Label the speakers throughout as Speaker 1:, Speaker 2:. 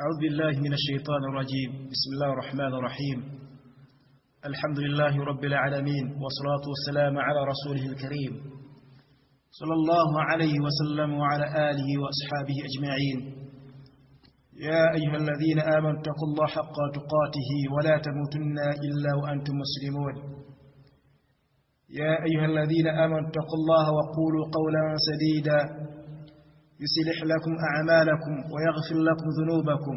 Speaker 1: أعوذ بالله من الشيطان الرجيم. بسم الله الرحمن الرحيم. الحمد لله رب العالمين، والصلاة والسلام على رسوله الكريم صلى الله عليه وسلم وعلى آله وأصحابه أجمعين. يا أيها الذين آمنوا اتقوا الله حق تقاته ولا تموتن إلا وأنتم مسلمون. يا أيها الذين آمنوا اتقوا الله وقولوا قولا سديدا يصلح لكم أعمالكم ويغفر لكم ذنوبكم،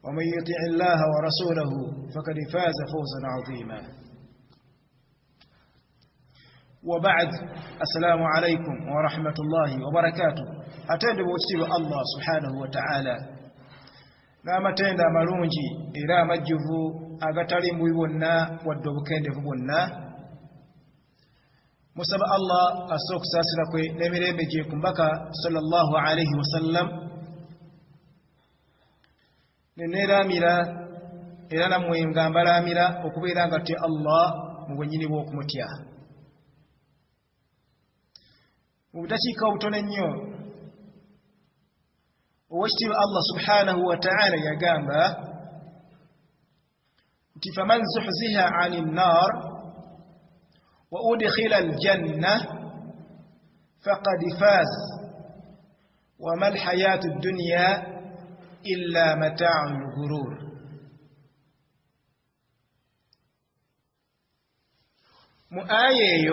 Speaker 1: ومن يطع الله ورسوله فقد فاز فوزا عظيما. وبعد، السلام عليكم ورحمة الله وبركاته. أتندب وتسيب الله سبحانه وتعالى نعم تندى مرونجي إلى مجه أغترم ويبنا ودبكين فبنا musaba Allah asooka saasira kwe n'emirembe gye ku mbaka sallallahu alayhi wasallam neneeramira era nammwe nga mbalaamira okubeera nga te Allah mu bwennyini bw'okumutya. Mu budakiika obutono ennyo owekitiibwa Allah subhanahu wa ta'ala yagamba nti faman zuhziha ani nnar وأدخل الجنة فقد فاز وما الحياة الدنيا إلا متاع الغرور. مؤاية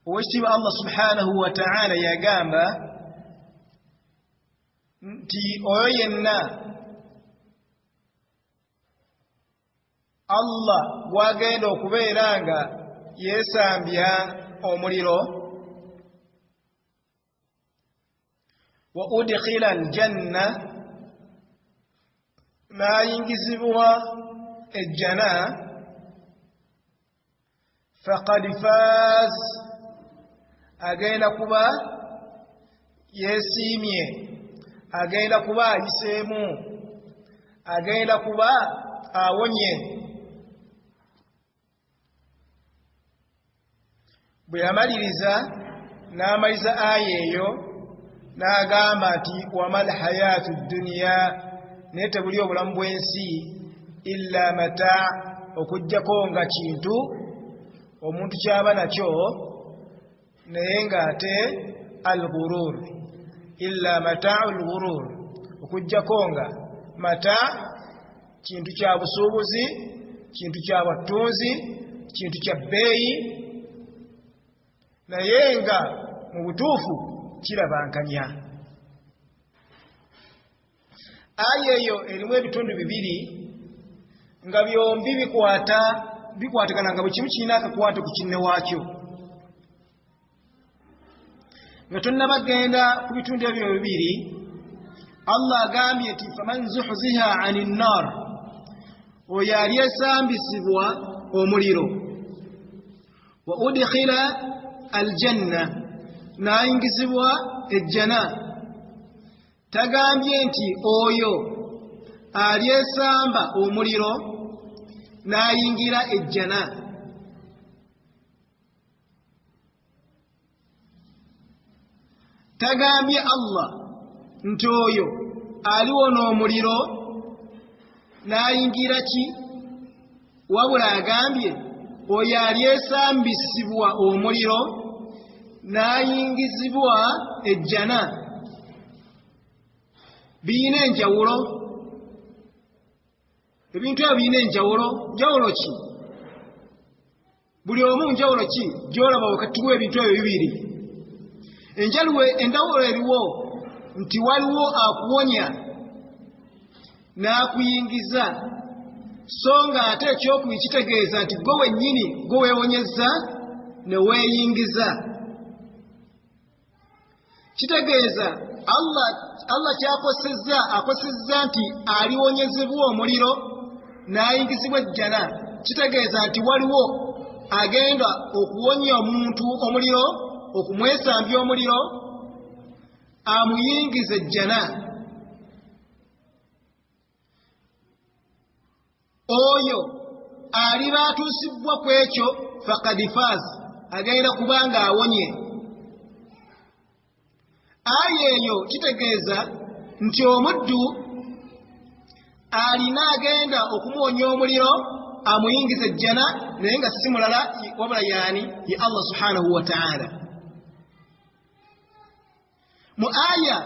Speaker 1: واشتبه الله سبحانه وتعالى يقام تي أوينا Allah wagenda okubeera nga yeesambya omuliro wa udkhila aljanna n'ayingizibwa ejjana faqad faaz agenda kuba yeesiimye, agenda kuba ayiseemu, agenda kuba awonye. Bwe yamaliriza n'amaliza aya eyo n'agamba nti wamal hayatu dduniya, naye tebuli obulamu bw'ensi illa mataa, okuggyako nga kintu omuntu kyaba nakyo naye ng'ate al-ghurur, illa mataa al-ghurur, okuggyako nga mataa kintu kya busuubuzi, kintu kya buttunzi, kintu kya bbeeyi, naye nga mu butuufu kirabankanya. Aya eyo erimu ebitundu bibiri nga byombi bikwatagana nga buli kimu kirina akakwate ku kinne waakyo. Nga tonnabagenda ku bitundu ebyo bibiri, Allah agambye nti faman zuhziha ani nnar, oyo alyesambisibwa omuliro, wa udkhila aljanna, n'ayingizibwa ejjana. Tagambye nti oyo alyesamba omuliro n'ayingira ejjana. Tagambye Allah nti oyo aliwona omuliro n'ayingira ki, wabula agambye oyo alyesambisibwa omuliro n'ayingizibwa ejjana. Biyina enjawulo, ebintu ebyo biyina enjawulo. Njawulo ki? Buli omu njawulo ki gy'olaba wakati w'ebintu ebyo bibiri? Endawulo eriwo nti waliwo akuwonya n'akuyingiza, so nga ate ekyokubiri kitegeeza nti gwe wennyini gwe weewonyezza ne weeyingiza. Kitegeeza Allah kyakosezza, akosezza nti aliwonyezebwa omuliro n'ayingizibwa ejjana. Kitegeeza nti waliwo agenda okuwonya omuntu omuliro, okumwesambya omuliro, amuyingiza ejjana. Oyo aliba atuusibwa ku ekyo faqad faaz, agenda kuba nga awonye. Aya eyo kitegeeza nti omuddu alina agenda okumuwonya omuliro amuyingize ejjana naye nga si mulala wabula yaani ye Allah subhanahu wa ta'ala. Mu aya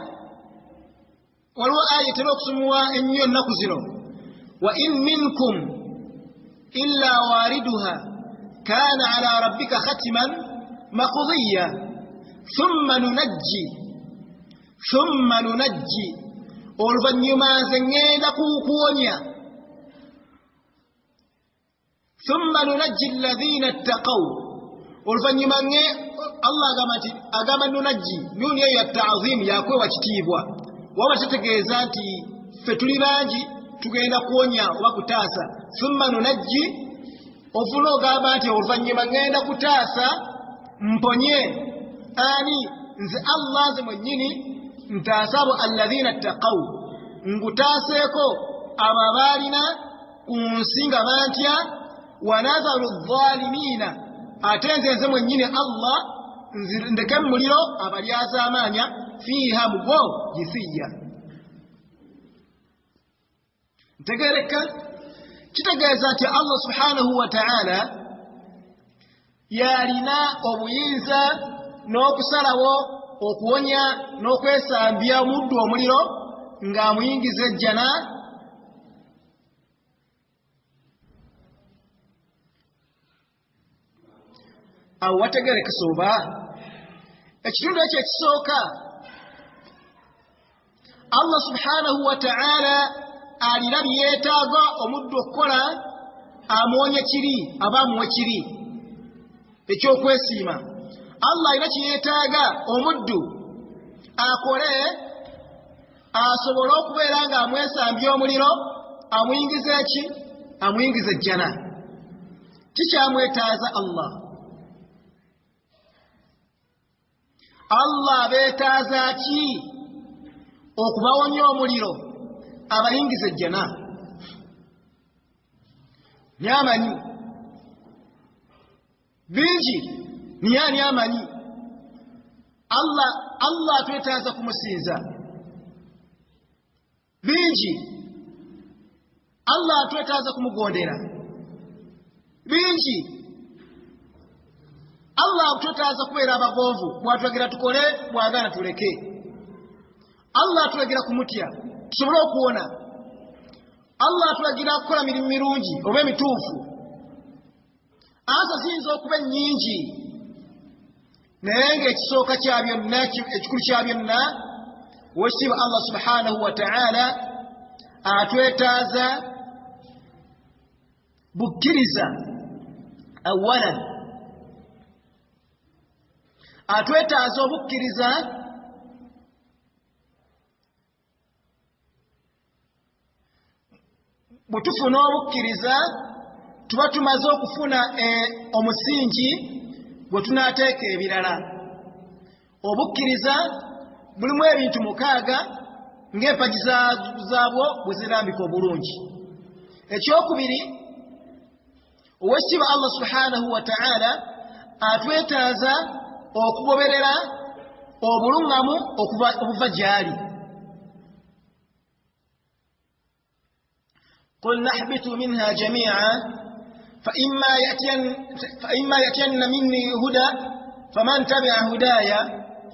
Speaker 1: waliwo aya etera okusomwa ennyo ennaku zino, wa in minkum illa wariduha kana ala rabbika khatiman maqdiya thumma nunajji oluvannyuma nze ŋŋenda kukuwonya thumma nunajji alladhina ittaqaw oluvannyuma Allah agamba nunajji nuni eyo ya ta'zim yakwewa kitiibwa waba tegeeza nti ffe tuli bangi tugenda kuwonya oba kutaasa thumma nunajji ovula ogamba nti oluvannyuma ŋŋenda kutaasa mponye ani nze Allah nze mwennyini ntaasabo alladhina ittaqaw ngutaaseeko abo abaalina ku nsi nga bantya wanadharu adh-dhalimina ate nze mwennyini Allah ndeke mu muliro abalyazaamaanya fiiha mugwo jisiya. Ntegereka kitegeeza nti Allah subhanahu wa ta'ala yalina obuyinza n'okusalawo okuwonya n'okwesambya omuddu omuliro ng'amuyingiza ejjana awo wategerekesa oba. Ekitundu ekyo ekisooka Allah subhanahu wa ta'ala alina byetaaga omuddu okukola amuwonye kiri aba amuwe kiri ekyokwesiima. Allah alina kyeyetaaga omuddu akole asobole okubeera nga amwesambya omuliro amuyingiza eki amuyingiza ejjana. Kikyamwetaaza Allah beetaaza ki okubawonya omuliro abayingiza ejjana? Nyamanyi bingi niyani amanyi. Allah atwetaaza kumusinza bingi, Allah atwetaaza kumugondera bingi, Allah atwetaaza kubeera abagonvu bw'atulagira tukole bw'agaana tuleke. Allah atulagira kumutya tusobole okuwona. Allah atulagira kukola mirimu mirungi oba emituufu. Asa ziyinza okuba ennyingi naye ng'ekisooka kya byonna ekikulu kya byonna wekitiibwa Allah subhanahu wa ta'ala atwetaaza bukkiriza awalan, atwetaaza obukkiriza bwe tufuna obukkiriza tuba tumaze okufuna omusingi gwe tunaateeka ebirala. Obukkiriza bulimu ebintu 6 ng'empagi zaabwo bwe zirambika obulungi. Ekyokubiri, owekitiibwa Allah subhanahu wa ta'ala atwetaaza okugoberera obuluŋŋamu obuva gy'ali. قل نحبط منها جميعا فإما يأتين مني هدى فمن تبع هداي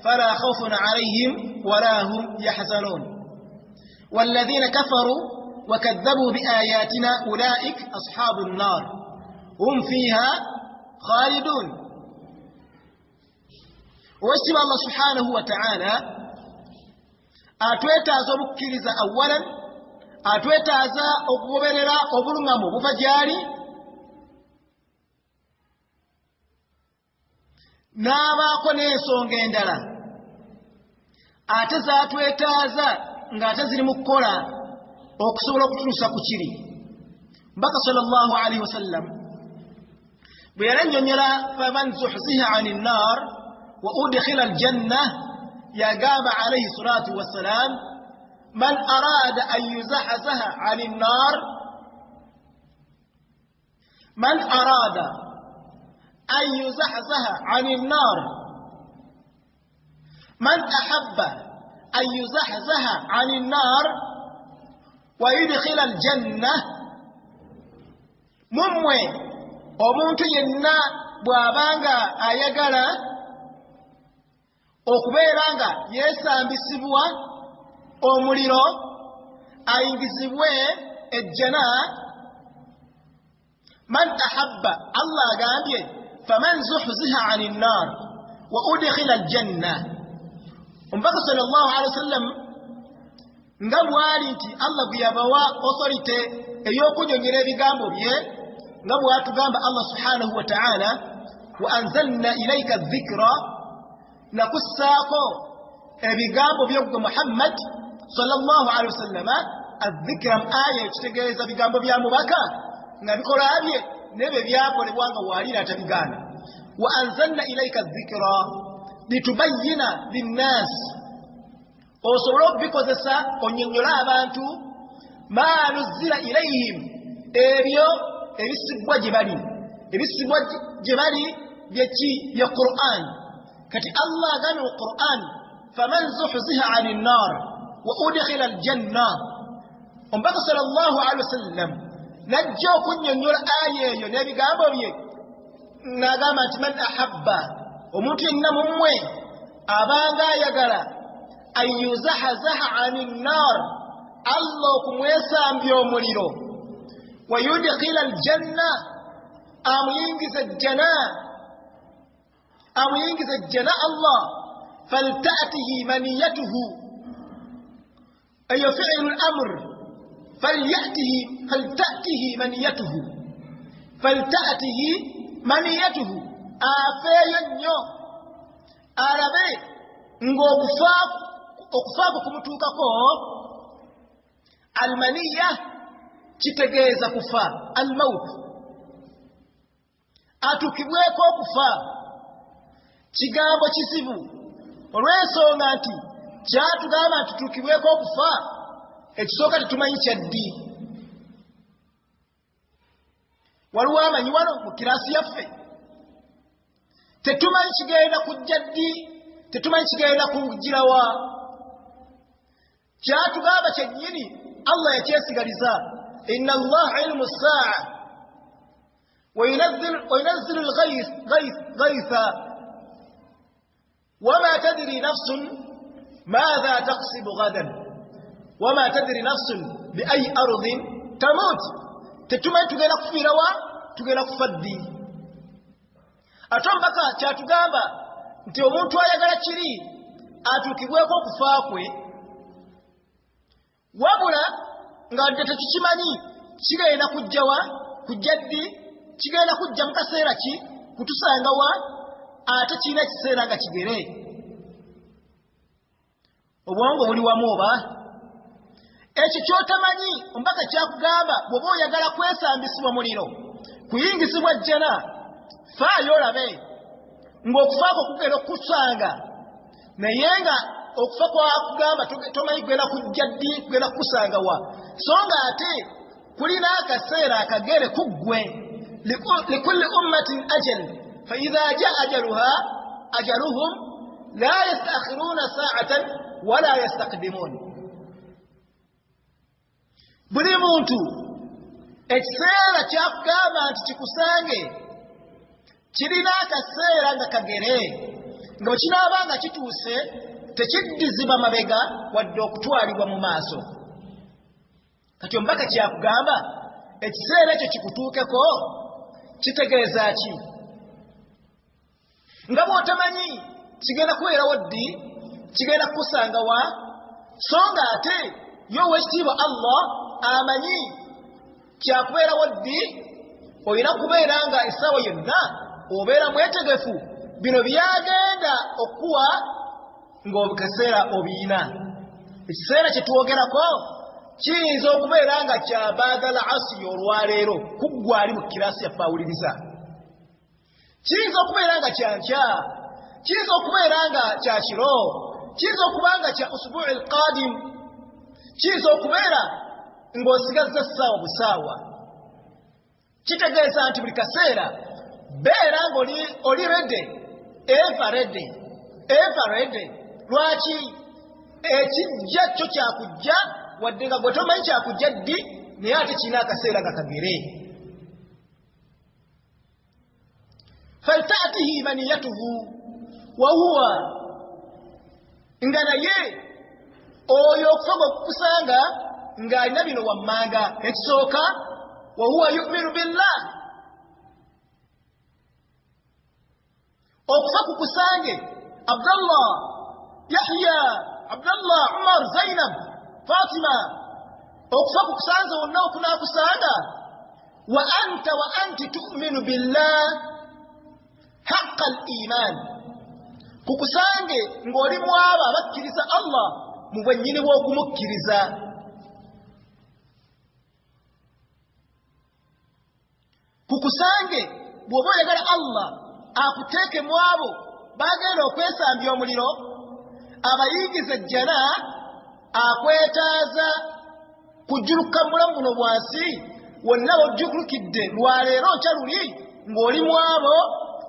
Speaker 1: فلا خوف عليهم ولا هم يحزنون والذين كفروا وكذبوا بآياتنا أولئك أصحاب النار هم فيها خالدون. واسم الله سبحانه وتعالى atwetaaza obukkiriza awalan, atwetaaza okugoberera obuluŋŋamu obuva gy'ali, n'abaako n'ensonga endala ate zaatwetaaza ng'ate ziri mu kukola okusobola okutuusa ku kiri. Mbaka sallallahu alaihi wasallam bwe yalannyonnyola faman zuhziha ani nnar wa udkhila aljanna yagamba alaihi salatu wassalam man arada an yuzahzaha ani nnar man arada أن يزحزح عن النار من أحب أن يزحزح عن النار ويدخل الجنة ممwe omuntu yenna bw'abanga ayagala okubeera nga yeesambisibwa omuliro ayingizibwe ejjana man ahabba Allah agambye faman zuhziha 'anil nar wa udkhila aljanna ombaka sallallahu alaihi wasallam nga bwali nti Allah byabawa authority eyokunyonyera ebigambo bye nga bwatugamba Allah subhanahu wa ta'ala wa anzalna ilayka adh-dhikra nakussaako ebigambo by'ogwe Muhammad sallallahu alaihi wasallam adh-dhikra aya ekitegeeza bigambo bya mubaka nga bikola bye nebe byakolebwa nga walira atabigana wa anzalna ilayka adh-dhikra litubayyina lin-nas osobola okubikozesa onyonnyola abantu ma nuzila ilayhim ebyo ebisibwa gye bali byeki ya Qur'an kati Allah agambye mu Qur'an faman zuhziha 'anil nar wa udkhila aljanna ombaka sallallahu alaihi wasallam najja okunnyonnyola aya eyo n'ebigambo bye n'agamba nti man ahabba omuntu yenna mumwe abanga ayagala an yuzahazaha 'anil nar Allah okumwesambya omuliro wa yudkhila aljanna amuyingiza ejjana Allah falta'tihi maniyatuhu ayo fi'lu al-amr falta'tihi maniyatuhu afeyo nnyo arabe ng'okufaako kumutuukako almaniya kitegeeza kufa almaut atukibweko okufa kigambo kizibu olw'ensonga nti kyatugamba nti tutukibweko okufa ekisooka tetumanyi kyaddi waliwo amanyi wano mu kiraasi yaffe tetumanyi kigenda kujja ddi tetumanyi kigenda kujjirawa kyatugamba kyennyini Allah yakyesigaliza inna Allah ilmu as-sa'a وينزل الغيث وما تدري نفس ماذا تكسب غدا وما تدري نفس بأي أرض تموت تتما تغينا كفيروا تغينا كفدي atombaka kyatugamba nti omuntu ayagala kiri atukibweko okufaakwe wabula nga tetukimanyi kigenda kujjawa kujjaddi kigenda kujja mu kaseera ki kutusangawa ate kiina ekiseera nga kigere obwongo buli wamu oba ekyo kyotamanyi ombaka kyakugamba bw'oba oyagala kwesambisibwa muliro kuyingizibwa jjana faayo olabe ng'okufaako kugenda okusanga naye nga okufa kwakugamba tomanyi kugenda kujja ddi kugenda kukusangawa so nga ate kulina akaseera akagere kuggwe لكل أمة أجل فإذا جاء أجلهم لا يستأخرون ساعة ولا يستقدمون buli muntu ekiseera kyakugamba nti kikusange kirina akaseera nga kagere nga bwe kinaaba nga kituuse tekiddizibwa mabega wadde okutwalibwa mu maaso kati ombaka kyakugamba ekiseera ekyo kikutuukeko kitegeeza ki nga bw'otamanyi kigenda kubeerawo ddi kigenda kukusangawa so nga ate y'owekitiibwa Allah amanyi kyakubeerawo ddi olina kubeera nga essaawa yonna obeera mwetegefu bino byagenda okuwa ng'obukaseera obiyina ekiseera kye twogerako kiyinza okubeera nga kya baadala asiri olwaleero kuggwali mu kiraasi yaffe awuliriza kiyinza okubeera nga kyankya kiyinza okubeera nga kya kiro kiyinza okuba nga kya usbu'i alqadim kiyinza okubeera ng'osigazza ssaawa busaawa kitegeeza nti buli kaseera beera ng'oli rede eva rede lwaki
Speaker 2: ekijja kyo kyakujja wadde nga gwe tomanyi kyakujja ddi naye ate kirina akaseera kakagere. faltatihi maniyatuhu wahuwa nga naye oyo okufa okukusanga ng'alina bino wammanga. Ekisooka wahuwa yuminu billah, okufa kukusange Abdallah, Yahya, Abdallah, Umar, Zainab, Fatima, okufa kukusanze wonna okunakusanga wa anti tu'minu billah haqqa al-iman, kukusange ng'oli mu abo abakkiriza Allah mu bwennyini bw'okumukkiriza. Kukusange bw'oba oyagala Allah akuteeke mu abo bagenda okwesambya omuliro, abayingiza ejjana, akwetaaza kujjuluka mulamu buno bwansi wonna bojjulukidde lwaleero nkya luli ng'oli mu abo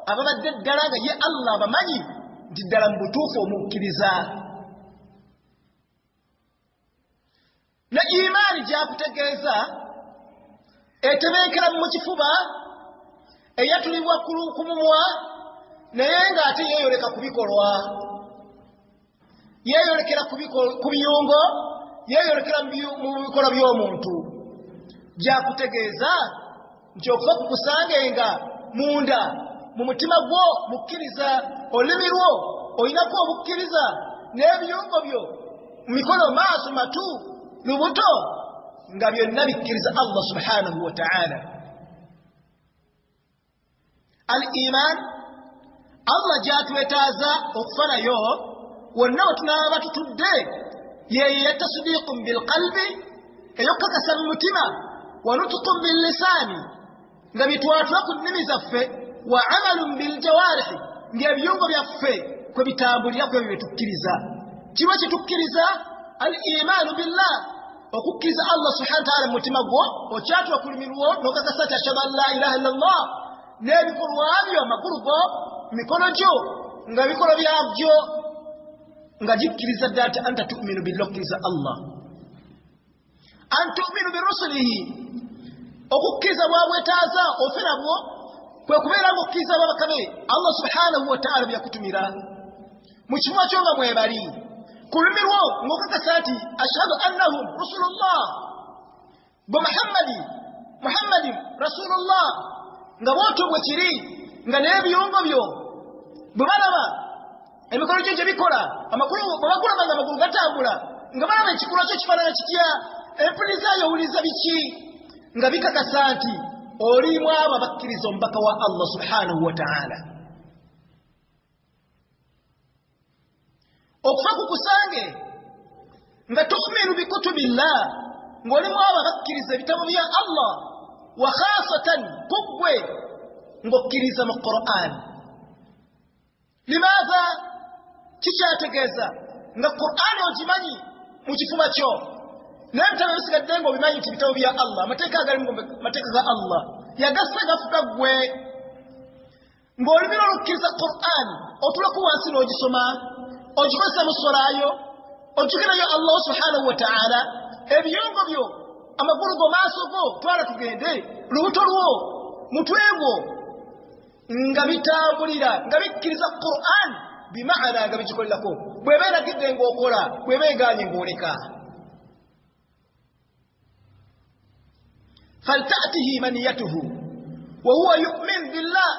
Speaker 2: ababadde ddala nga ye Allah bamanyi nti ddala mu butuufu omukkiriza. Ne imaani gyakutegeeza etebeekera mu kifuba, eyatulibwa ku mumwa naye ng'ate yeeyoleka ku bikolwa, yeeyolekera ku biyungo, yeeyolekera mu bikolwa by'omuntu. Gyakutegeeza nti okufa kukusangenga munda mu mutima gwo mukkiriza, olulimi lwo olinako obukkiriza, n'ebiyungo byo mu mikono, maaso, matu, lubuto nga byonna bikkiriza Allah subhanahu wa ta'ala. Al-iman Allah gyatwetaaza okufa nayo wonna wetunaaba tutudde yeeyo tasdiiqun bilqalbi, ey'okukakasa mu mutima, wa nutqun billisaani, nga bitwatula ku nnimi zaffe, wa amalun biljawaarihi, ng'ebiyungo byaffe kwe bitambulira kwebyo bye tukkiriza. Kiba kitukkiriza al-imaanu billah, okukkiriza Allah subhanahu wa ta'ala mu mutima gwo, okyatula ku lulimi lwo n'okakasa nti ashhadu an la ilaha illallah, n'ebikolwa byo amakulu go mikono gyo nga bikola byabyo nga gikkiriza ddala nti anta tu'minu billahi, okkiriza Allah. An tu'minu birusulihi, okukkiriza bwabwetaaza ofe nabwo kwe kubeera ng'okkiriza ababaka be Allah subhanahu wa ta'ala byakutumira mu kifo kyo nga mwebali, ku lulimi lwo ng'okakasa nti ashhadu annahum rusulullah, gwe Muhammadi rasulullah, nga bw'otyo bwe kiri, nga n'ebiyungo byo bwe balaba emikono gyo gye bikola, amakulu bwe bagulaba nga amagulu gatambula, nga balaba ekikolwa kyo kifaanana kitya, empulizaayo owuliriza biki, nga bikakasa nti olimu abo abakkiriza omubaka wa Allah subhanahu wa ta'ala. Okufa kukusange nga tu'minu bikutubillah, ng'olimu abo abakkiriza ebitabo bya Allah, wa khasatan kugwe ng'okkiriza mu Qur'an. Limaadha? Kikyategeeza nga Qur'an ogimanyi mu kifuba kyo, n'ebitabo bisigadde ng'obimanyi nti bitabo bya Allah, amateeka agalimu mateeka ga Allah, yagassa gafuga ggwe. Ng'olubira olukkiriza Qur'an, otulako wansi n'ogisoma, ogikozesa mu solaayo, ojjukirayo Allah subhanahu wa ta'ala, ebiyungo byo, amagulu go, maaso go, twala tugende, lubuto lwo, mutwe gwo, nga bitambulira nga bikkiriza Qur'an, bimaana nga bigikolerako, bw'eba eragidde ng'okola, bw'eba egaanye ng'oleka. faltatihi maniyatuhu wa huwa yu'min billah,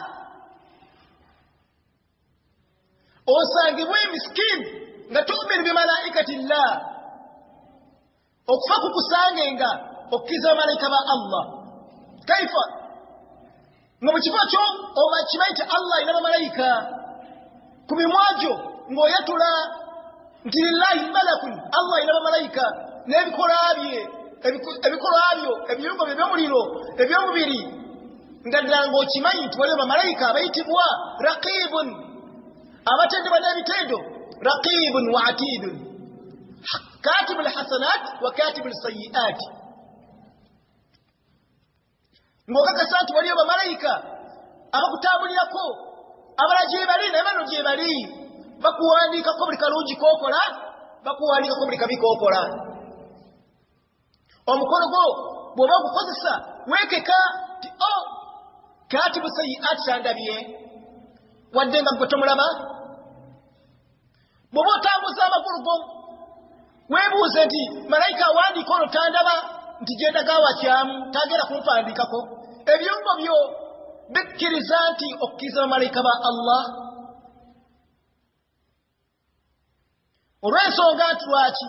Speaker 2: osangibwe miskin nga tu'minu bimalaikati llah, okufa kukusangenga okkiriza bamalayika ba Allah. Kaifa? Nga mu kifo kyo oba kimanyi nti Allah alina bamalayika, ku mimwagyo ng'oyatula nti lillahi malakun, Allah alina bamalayika, n'ebikolwa bye, ebikolwa byo, ebiyungo bye eby'omuliro, eby'omubiri, nga ddala ng'okimanyi nti waliwo bamalayika abayitibwa raqibun, abatendebwa n'ebitendo, raqibun wa atidun, katibu lhasanat wa katibu lsayiat, ng'okakasa nti waliyo bamalayika abakutambulirako, abala gye bali naye bano gye bali, bakuwandiikako buli kalungi k'okola, bakuwanika ko buli kabi kokola omukono gwo bw'oba gukozesa weekeka ti katibu sayyi'aati sandabye wadde nga gwe tomulaba bw'oba otambuza amagulu go weebuuze nti malayika awandiika ono tandaba nti genda gawakyamu tagenda kumpandiikako ebyongo byo bikkiriza nti okkiriza bamalayika ba Allah olw'ensonga nti lwaki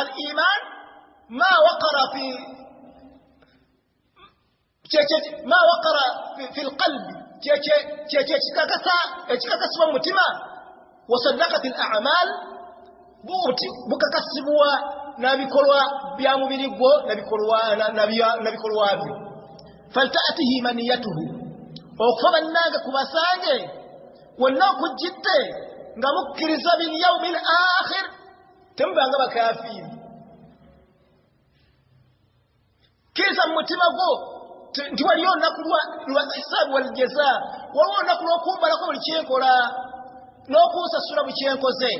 Speaker 2: al iman ma waqara fi lqalbi ekikakasibwa mu mutima wasaddaqat al a'mal bukakasibwa nabikolwa bya mubiri gwo nabikolwa byo falta'tihi maniyatuhu okufa bannange kubasange wonna okujjidde nga mukkiriza bil yawmil akhir tembanga bakafiri kiza mu mutima gwo nti waliyo olunaku lwa hisaabu wal jazaa waliwo olunaku lw'okumbalako buli kyenkola n'okunsasula buli kyenkoze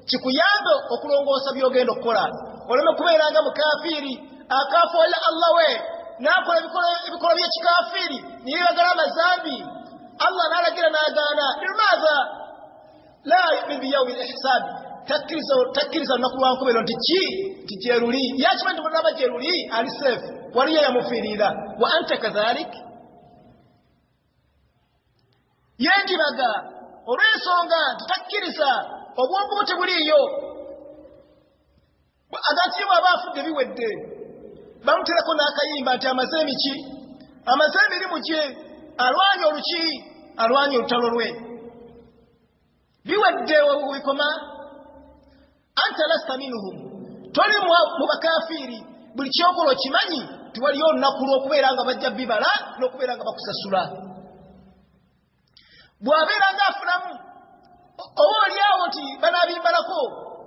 Speaker 2: kikuyambe okulongoosa byogenda okukola oleme kubeeranga mukafiri akafoola Allah we n'akola ebikolwa by'ekikafiri niyebagala amazambi Allah n'alagira n'agaana limaadha la yu'min biyawmi al-ihsab takkiriza olunaku lwankobero nti gyeruli yakimanyi nti bonna gyeruli ali safe waliyo yamufiirira wa anta kadhalik yendibaga olw'ensonga nti takkiriza obwongo bwe tebuliiyo agati bw'aba afudde biwedde bamuterako n'akayimba nti amaze emiki amaze emirimu gye alwanya oluki alwanya olutalo lwe biwedde webikoma anta lasta minhum toli mu bakafiri buli kyokola okimanyi tiwaliyo olunaku lw'okubeera nga bajja bibala n'okubeera nga bakusasula bw'abeera nga afunamu oba oliawo nti banabimbalako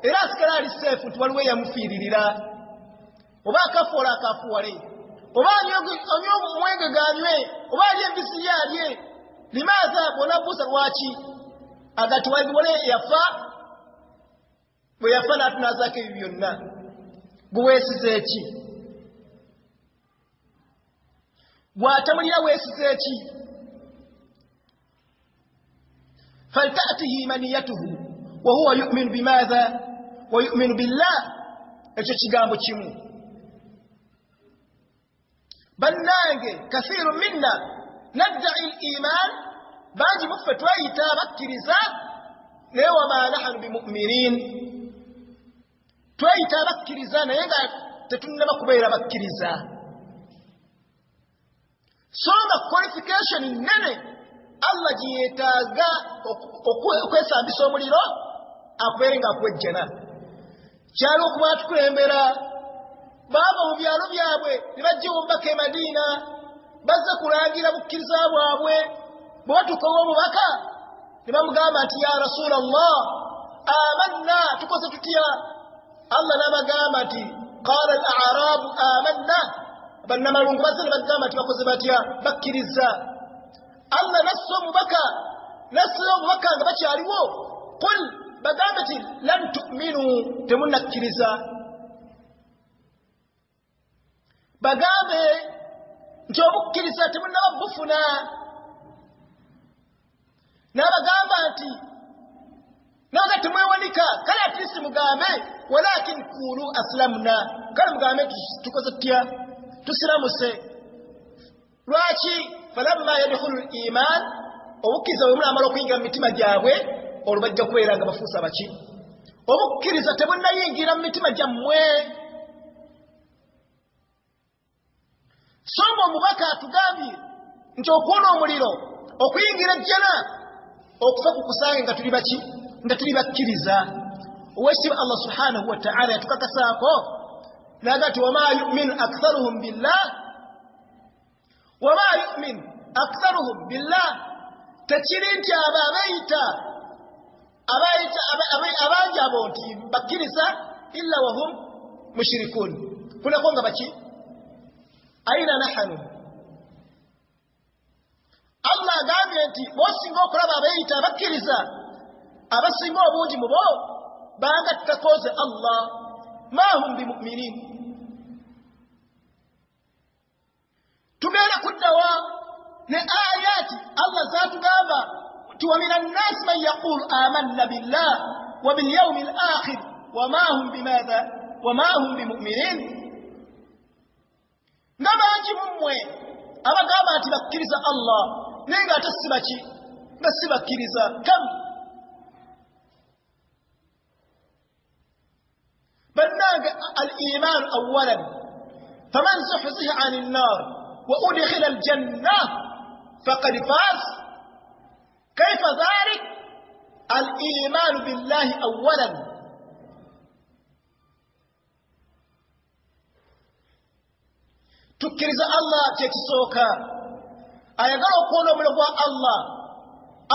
Speaker 2: era asigala ali seefu nti waliwo eyamufiiririra oba akafoola akafuwale oba anywe omwenge ganywe oba ali embisi yalye limaadha bw'onabuuza lwaki agati waliwole yafa bwe yafa n'atunazaako ebyo byonna buweesize eki bw'atamulira weesize eki falta'tihi maniyatuhu wa huwa yu'minu bimaadha wa yu'minu billah ekyo kigambo kimu bannange kathiru minna nadda'i al-iman bangi muffe twayita abakkiriza naye wama nahnu bimu'minin twayita abakkiriza naye nga tetunnaba kubeera bakkiriza so nga qualification nene Allah giyetaaga okwesambisa omuliro akubeere nga akwejjana kyalo okuba tukulembera baaba mu byalo byabwe ne bajja omubaka e Madiina bazze kulangira bukkiriza bwabwe bwe batuuka w'omubaka ne bamugamba nti ya Rasulallah amanna tukoze tutya Allah n'abagamba nti qala al-a'rabu amanna bannamalungu bazze ne bagamba nti bakoze batya bakkiriza Allah nassa omubaka nga bakyaliwo qul bagambe ti lan tu'minu temunnakkiriza bagambe nti obukkiriza temunnaba bufuna n'abagamba nti naga temwewanika kale atisi mugambe walakin kulu aslamna kale mugambe tukoze tutya tusiramuse lwaki falamma yadkhulu al-iman obukkiriza bwe mulamala okuyingira mu mitima gyabwe olwo bajja kubeera nga bafuusa baki obukkiriza tebunnayingira mu mitima gyammwe so ng'omubaka atugambye nti okuwona omuliro okuyingira ejjana okufa kukusange nga tuli baki nga tuli bakkiriza owekitiibwa Allah subhanahu wa ta'ala yatukakasaako naga ti wama yu'minu aktharuhum billah wama yu'min aktharuhum billah tekiri nti abo abangi abo nti bakkiriza illa wahum mushrikun kunako nga baki aina nahanu Allah agambye nti bosinga okulaba abayita abakkiriza abasinga obungi mu bo banga takoze Allah ma hum bimu'minin tumera kudawa ne ayati Allah zatu gamba wa minan nas man yaqul amanna billah wa bil yawmil akhir wa ma hum bimadha wa ma hum bimu'minin nabanji mumwe abagamba ati bakkiriza Allah nenga tasibaki basibakkiriza kam بناك الإيمان أولا فمن زحزح عن النار وأدخل الجنة فقد فاز كيف ذلك الإيمان بالله أولا تكرز الله تكسوكا أيقال قولوا من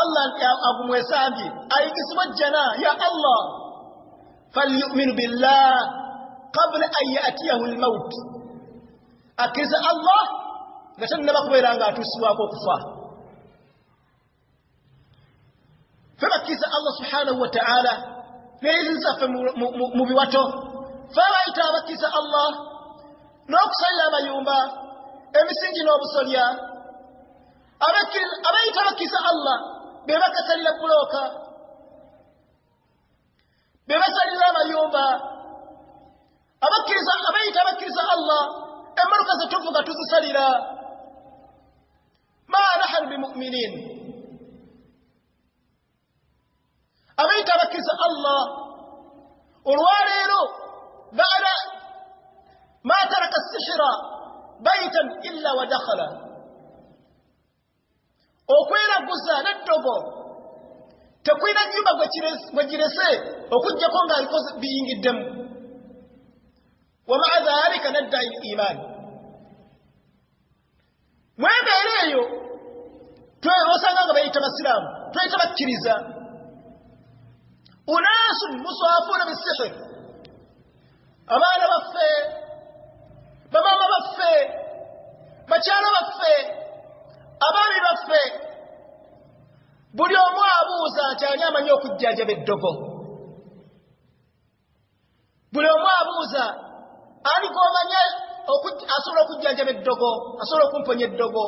Speaker 2: الله يا أبو موسامي أي قسم الجنة يا الله فليؤمن بالله قبل أن يأتيه الموت أكرز الله لكن نبقى لأنها تسوى وكفا فمكز الله سبحانه وتعالى ليلزا مبيوته فما يتابكز الله نوكسا لما يومبا امسنجي نوبسوليا أما يتابكز الله بمكسا لبلوكا بمسألة لما يومبا أبيت الله أمرك ستفق تسسلنا ما نحن بمؤمنين أبيت الله والواليل بعد ما ترك السحر بيتا إلا ودخل وكوين قزا ندبو takwina nyumba gwajirese okujja konga alikoze biyingiddemu wa ma'a dhalika nadda'i al-iman mwebeereyo osanga nga bayita basiraamu twayita bakkiriza unasun musafuna bisihir abaana baffe bamama baffe bakyala baffe abaami baffe buli omu abuuza nti ani amanyi okujjanjaba eddogo buli omu abuuza ani gomanye asobola okujjanjaba eddogo asobola okumponya eddogo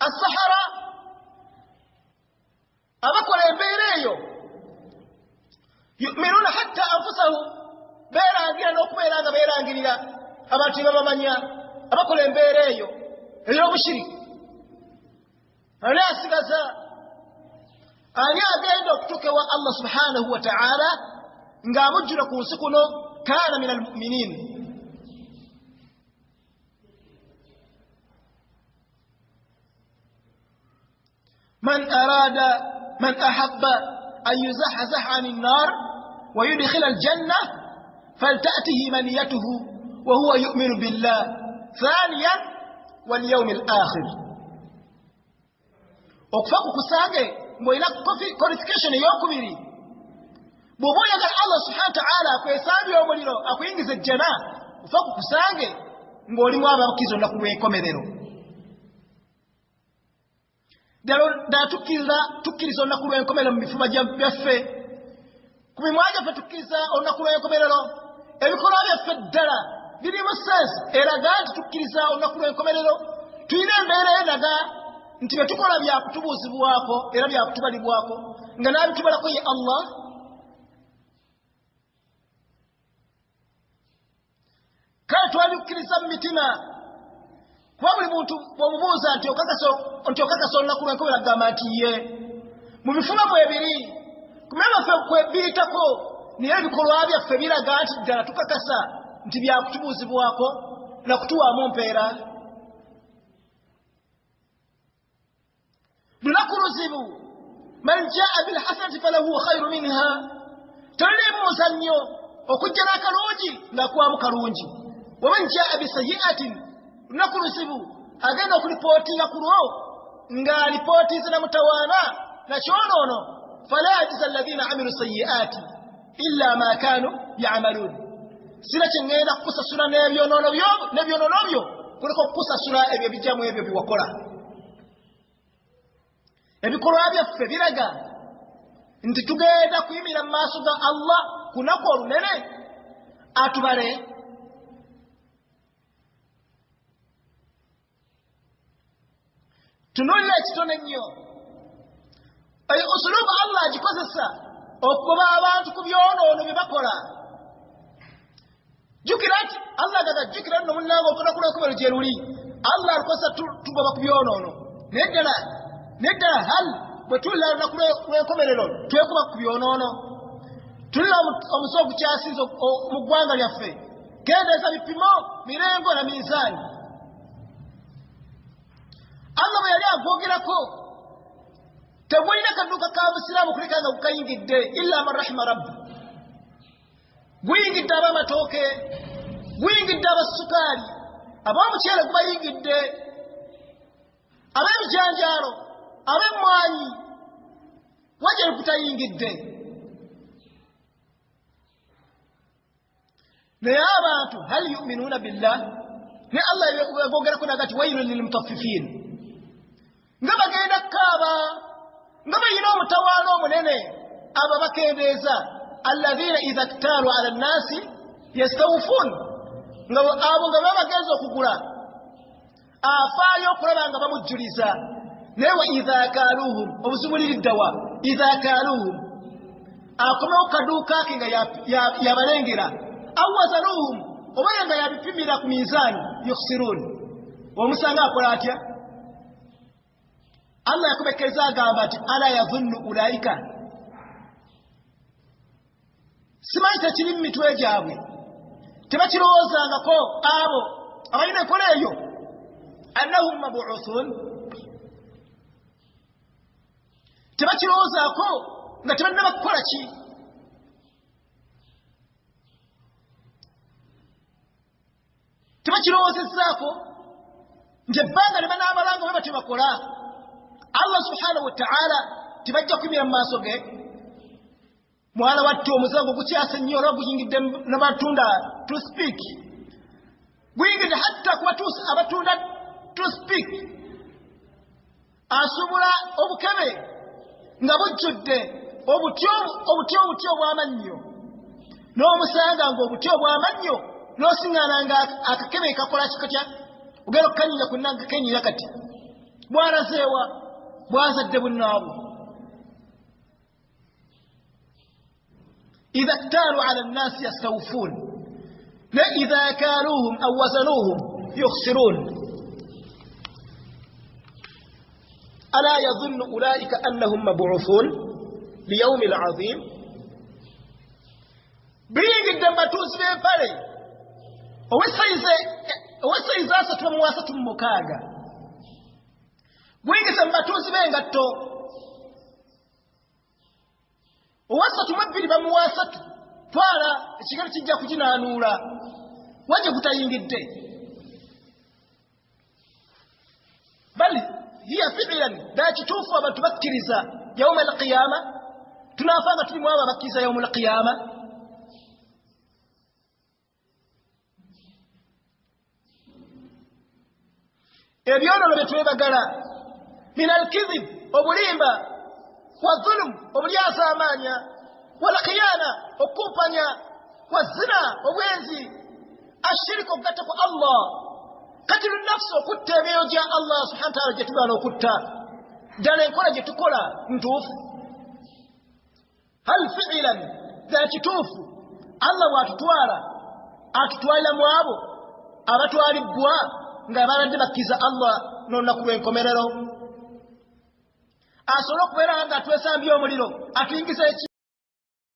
Speaker 2: asahara abakola embeera eyo yuminuuna hatta anfusahu beerangira n'okubeera nga beerangirira abantu babamanya abakola embeera eyo ey'obushiriki ani asigaza ani agenda okutuuka Allah subhanahu wa ta'ala ng'amujjula ku nsi kuno kaana min almu'minin man ahabba an yuzahzah 'anil nar wa yudkhila aljanna falta'tihi maniyatuhu wa huwa yu'minu billah thaniyan wal yawmil akhir okufa kukusange ngoina qualification eyokubiri bw'oba oyagala Allah subhanahu wa ta'ala akwesambye omuliro akuyingiza ejjana okufa kukusange ng'olimu abakkiriza olunaku lw'enkomerero ddala tukkiriza olunaku lw'enkomerero mu bifuba byaffe ku mimwa gyaffe tukkiriza olunaku lw'enkomerero ebikolwa byaffe ddala birimu sense eraga nti tukkiriza olunaku lw'enkomerero tulina embeera eraga nti betukola byakutubuuzibwako era byakutubalibwako nga n'abitubalako ye Allah kale twabikkiriza mu mitima kuba buli muntu bw'omubuuza nti okakasa olunaku lw'enkomerero agamba nti ye mu bifuba mwe biri kumenya baffe kwebiyitako naye ebikolwa byaffe biraga nti ddala tukakasa nti byakutubuuzibwako nakutuwaamu mpeera lunaku luzibu man jaa bilhasanati falahu khairu minha tolina muzannyo okujja n'akalungi ng'akuwaamu kalungi waman jaa bisayi'atin lunaku luzibu agenda okulipootinga ku lwo ng'alipootiza na mutawaana nakyonoono fala yajiza alladhina amilu sayi'ati illa ma kanu ya'malun sina kyengenda kukusasula n'ebyonoono byo kuliko kukusasula ebyo bijjamu ebyo byewakola ebikolwa byaffe biraga nti tugenda kuyimira mu maaso ga Allah kunaku olunene atubale. Tunuulira ekitone nnyo eyo usulubu Allah agikozesa okugoba abantu ku byonoono bye bakola. Jjukira nti Allah gagajjukira nno munnange olukola kulwekubero gye luli Allah alukozesa tugoba ku byonoono neddala hal bwe tulira lunaku lw'enkomerero twekuba ku byonoono. Tulira omuze ogukyasinze mu ggwanga lyaffe kendeeza bipimo mirengo na miizaani. Allah bwe yali agwogerako tegulina kadduuka ka busiraamu kuleka nga gukayingidde illa man rahima rabbi. Guyingidde ab'amatooke, guyingidde abasukaali, ab'omuceere gubayingidde, ab'ebijanjaalo, ab'emmwanyi, wajja gutayingidde. Naye abantu hal yu'minuuna billah, ne Allah yagoogerako nagati waylun lilmutaffifiin, nga bagenda kaaba nga bayina omutawaana omunene abo bakendeeza alladhiina idha ktaalu ala nnaasi yastawufuun, nga abo nga baba bagenza okugula afaayo okulaba nga bamujjuliza. naye wa idha kaaluuhum obuzibuliriddawa idha kaaluuhum akomewo kaduuka ke nga yabalengera awazanuuhum oba nga yabipimira ku miizaani yukhsiruun, omusanga akola atya? Allah yakubekeza agamba nti ala yadhunnu ulaika, simanyi tekiri mu mitwe gyabwe, tebakirowoozangako abo abalina enkola eyo annahum mabuuthun, tebakirowoozaako nga tebannaba kukola ki? Tebakirowoozezaako nti ebbanga ne banaamalanga bwe batebakola Allah subhanahu wa ta'ala tibajja kumira mu maaso ge. Mwana wattu omusango gukyase nnyo olwa guyingidde n'abatunda to speak, guyingidde hatta ku batuusa abatunda to speak. Asubula obukebe nga bujjudde obutyo obw'amannyo, n'omusanga ng'obutyo obw'amannyo n'osiŋŋaana nga akakebe kakola kikatya ogenda okukanyinya ku nnanga kenyinya kati bw'alazeewa bwazadde bunnaabwo. idha ktaalu ala nnaasi yastawufuun ne idha kaaluuhum aw wazanuuhum yukhsiruun. alaa yadhunnu ulaa'ika annahum mabuuthun liyawmi al'aziim. biyingidde mu batuuzi b'empale ow'essayize 336, buyingise mu batuuzi b'engatto owa 323, twala ekigero kijja kuginaanuula wajja gutayingidde. bali hiya fi'lan dakituufu abantu bakkiriza yawma alqiyama, tunaafanga tuli mu abo abakkiriza yawma alqiyama. ebyonoono bye twebagala min alkidhib obulimba, wadhulum obulyazaamaanya, walkhiyana okumpanya, wazina obwenzi, ashirika okugatta ku Allah, katilu nafsi okutta emyoyo gya Allah subhanahu wa ta'ala gye tugaana okutta, ddala enkola gye tukola ntuufu. hal fi'lan za kituufu Allah bw'atutwala atutwalira mu abo abatwalibbwa nga babadde bakkiriza Allah n'olunaku lw'enkomerero, asobole okubeera nga atwesambya omuliro atuyingiza